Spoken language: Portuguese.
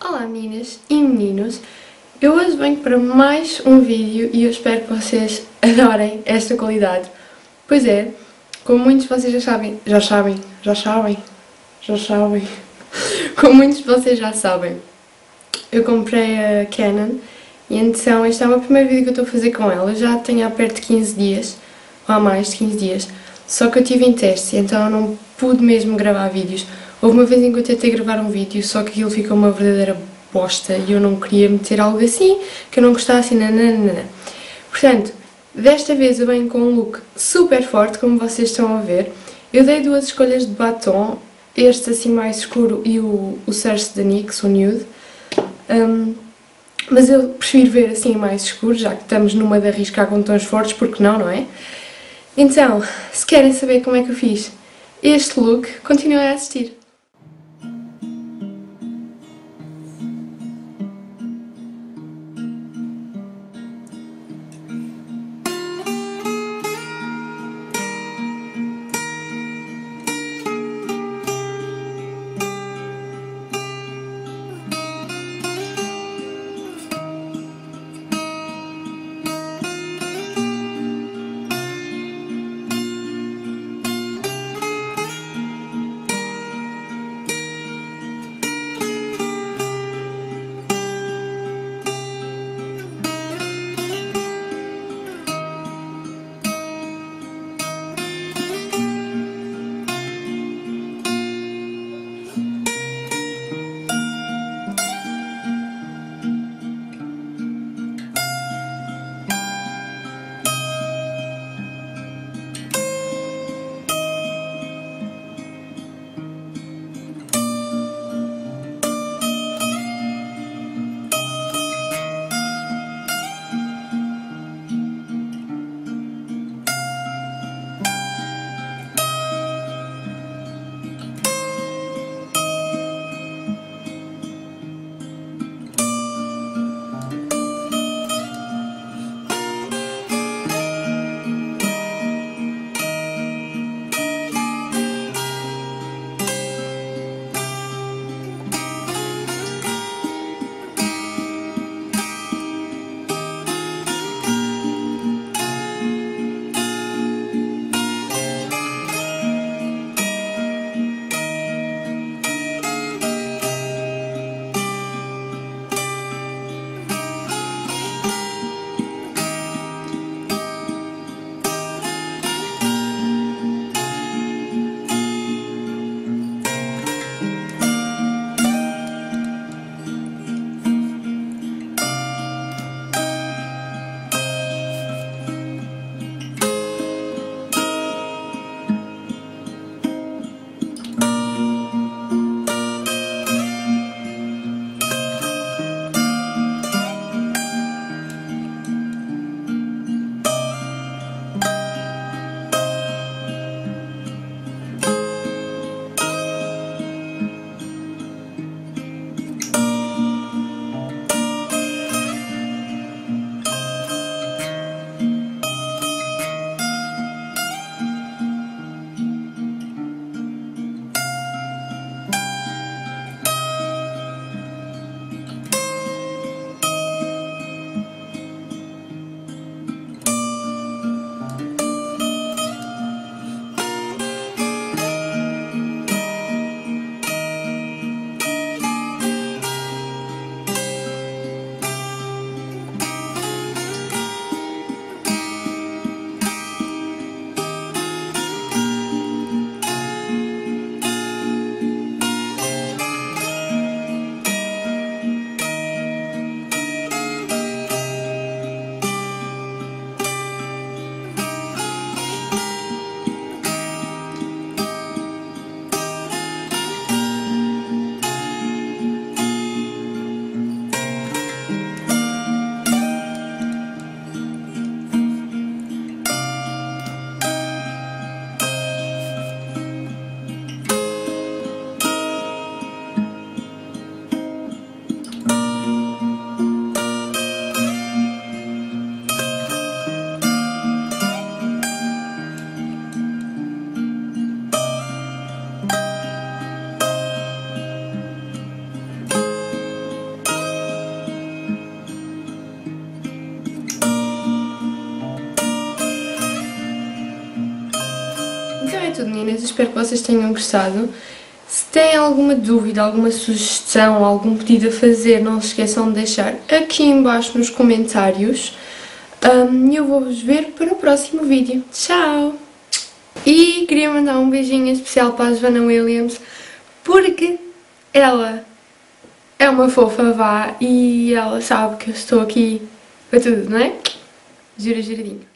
Olá meninas e meninos, eu hoje venho para mais um vídeo e eu espero que vocês adorem esta qualidade. Pois é, como muitos de vocês já sabem, como muitos de vocês já sabem, eu comprei a Canon e então este é o meu primeiro vídeo que eu estou a fazer com ela. Eu já tenho há perto de 15 dias, ou há mais de 15 dias, só que eu estive em teste, então eu não pude mesmo gravar vídeos. Houve uma vez em que eu tentei gravar um vídeo, só que aquilo ficou uma verdadeira bosta e eu não queria meter algo assim, que eu não gostasse, nananana. Portanto, desta vez eu venho com um look super forte, como vocês estão a ver. Eu dei duas escolhas de batom, este assim mais escuro e o Cersei da NYX, o Nude. Mas eu prefiro ver assim mais escuro, já que estamos numa de arriscar com tons fortes, porque não, não é? Então, se querem saber como é que eu fiz este look, continuem a assistir. Então é tudo, meninas. Espero que vocês tenham gostado. Se têm alguma dúvida, alguma sugestão, algum pedido a fazer, não se esqueçam de deixar aqui em baixo nos comentários. E eu vou-vos ver para o próximo vídeo. Tchau! E queria mandar um beijinho especial para a Joana Williams, porque ela é uma fofa, vá, e ela sabe que eu estou aqui para tudo, não é? Jura, juradinho.